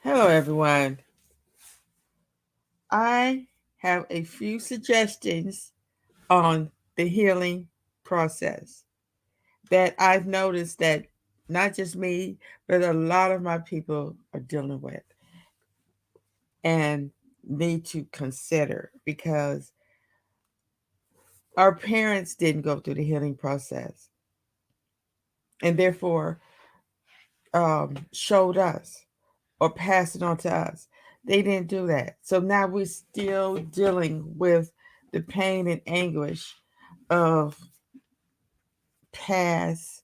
Hello, everyone. I have a few suggestions on the healing process that I've noticed that not just me, but a lot of my people are dealing with and need to consider because our parents didn't go through the healing process and therefore showed us or passed it on to us. They didn't do that. So now we're still dealing with the pain and anguish of past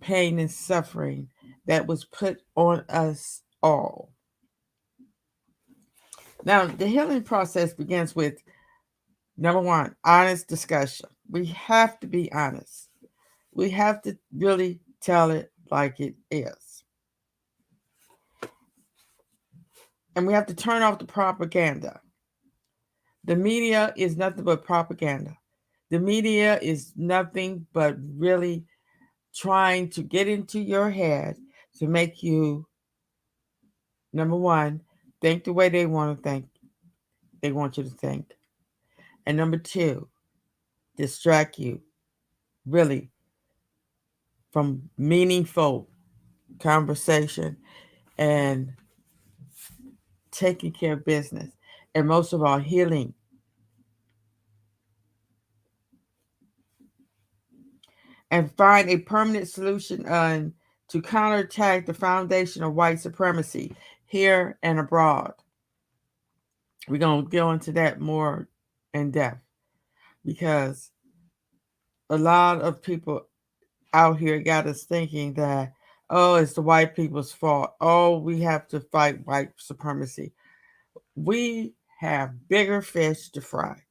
pain and suffering that was put on us all. Now, the healing process begins with number one, honest discussion. We have to be honest. We have to really tell it like it is. And we have to turn off the propaganda. The media is nothing but propaganda. The media is nothing but really trying to get into your head to make you, number one, think the way they want to think. They want you to think. And number two, distract you really from meaningful conversation and taking care of business. And most of all, healing. And find a permanent solution to counterattack the foundation of white supremacy here and abroad. We're going to go into that more in depth because a lot of people out here got us thinking that, oh, it's the white people's fault. Oh, we have to fight white supremacy. We have bigger fish to fry.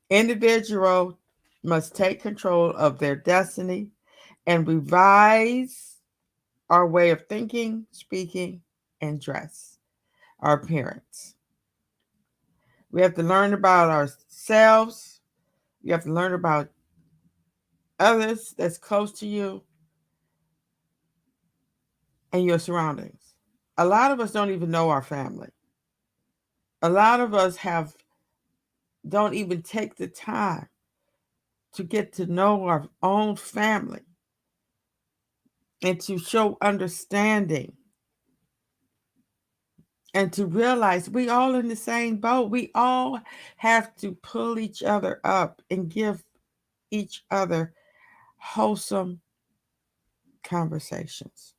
Individuals must take control of their destiny and revise our way of thinking, speaking, and dress, our appearance. We have to learn about ourselves. You have to learn about others that's close to you and your surroundings. A lot of us don't even know our family. A lot of us have don't even take the time to get to know our own family and to show understanding and to realize we all in the same boat. We all have to pull each other up and give each other wholesome conversations.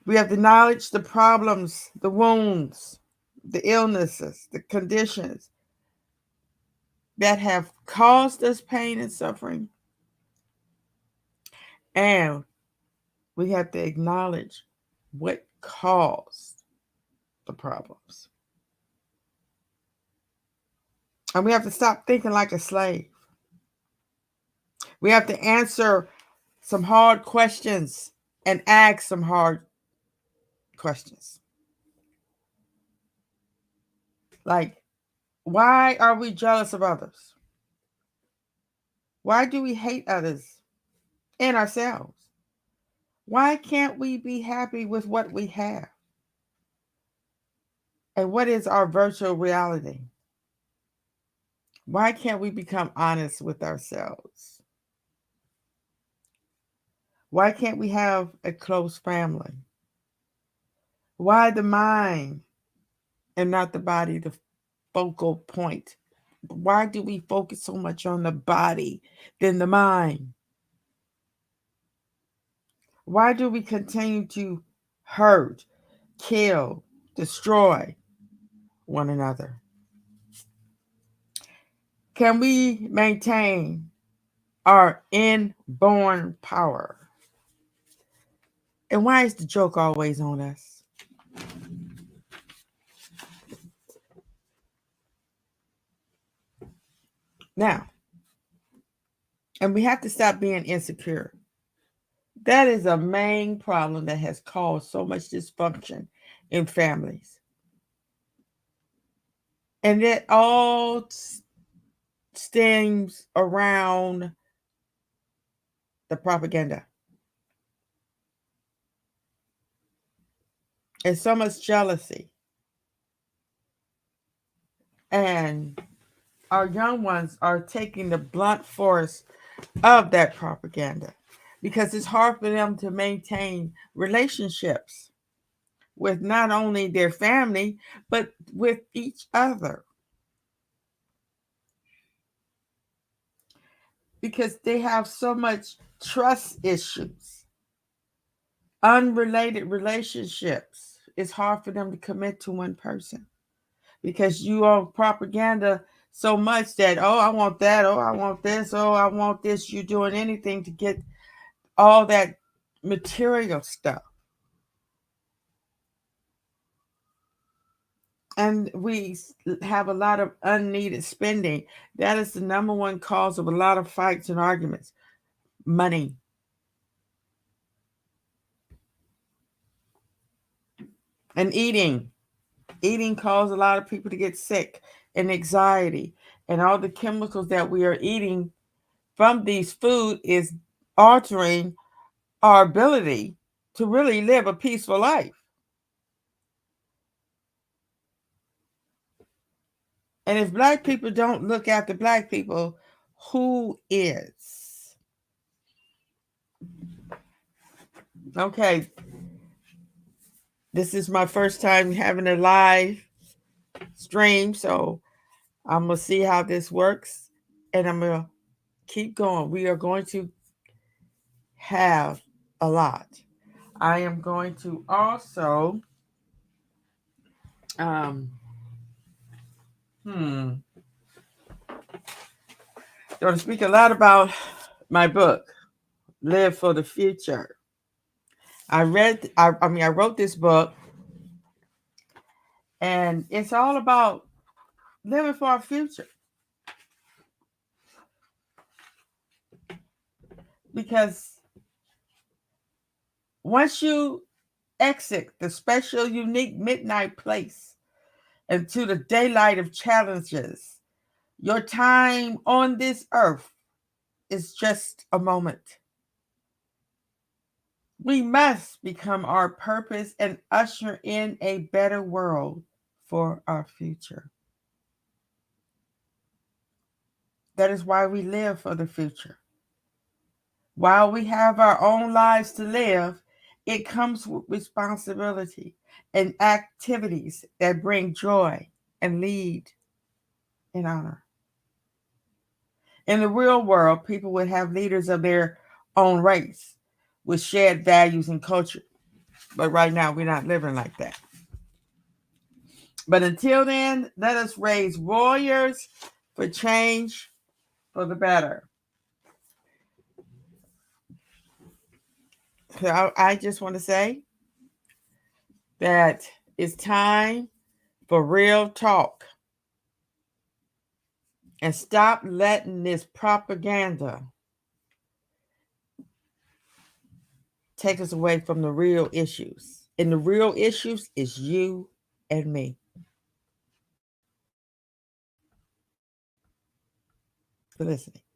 We have to acknowledge the problems, the wounds, the illnesses, the conditions that have caused us pain and suffering. And we have to acknowledge what caused the problems. And we have to stop thinking like a slave. We have to answer some hard questions and ask some hard questions. Like, why are we jealous of others? Why do we hate others and ourselves? Why can't we be happy with what we have? And what is our virtual reality? Why can't we become honest with ourselves? Why can't we have a close family? Why the mind and not the body, the focal point? Why do we focus so much on the body than the mind? Why do we continue to hurt, kill, destroy one another? Can we maintain our inborn power? And why is the joke always on us? Now, and we have to stop being insecure. That is a main problem that has caused so much dysfunction in families. And it all stems around the propaganda. and so much jealousy. And our young ones are taking the blunt force of that propaganda because it's hard for them to maintain relationships with not only their family, but with each other because they have so much trust issues, unrelated relationships. It's hard for them to commit to one person because you are propaganda so much that, oh, I want that, oh, I want this, oh, I want this. You're doing anything to get all that material stuff. And we have a lot of unneeded spending. That is the number one cause of a lot of fights and arguments. Money. And eating. Eating causes a lot of people to get sick and anxiety. And all the chemicals that we are eating from these food is altering our ability to really live a peaceful life. And if black people don't look after black people, who is? Okay, this is my first time having a live stream, so I'm going to see how this works and I'm going to keep going. We are going to have a lot. I am going to also um hmm going to speak a lot about my book, Live for the Future. I wrote this book and it's all about living for our future. Because once you exit the special, unique midnight place into the daylight of challenges, your time on this earth is just a moment. We must become our purpose and usher in a better world for our future. That is why we live for the future. While we have our own lives to live, it comes with responsibility and activities that bring joy and lead in honor. In the real world, people would have leaders of their own race with shared values and culture. But right now, we're not living like that. But until then, let us raise warriors for change for the better. So I just want to say that it's time for real talk and stop letting this propaganda take us away from the real issues. And the real issues is you and me. Thank you for listening.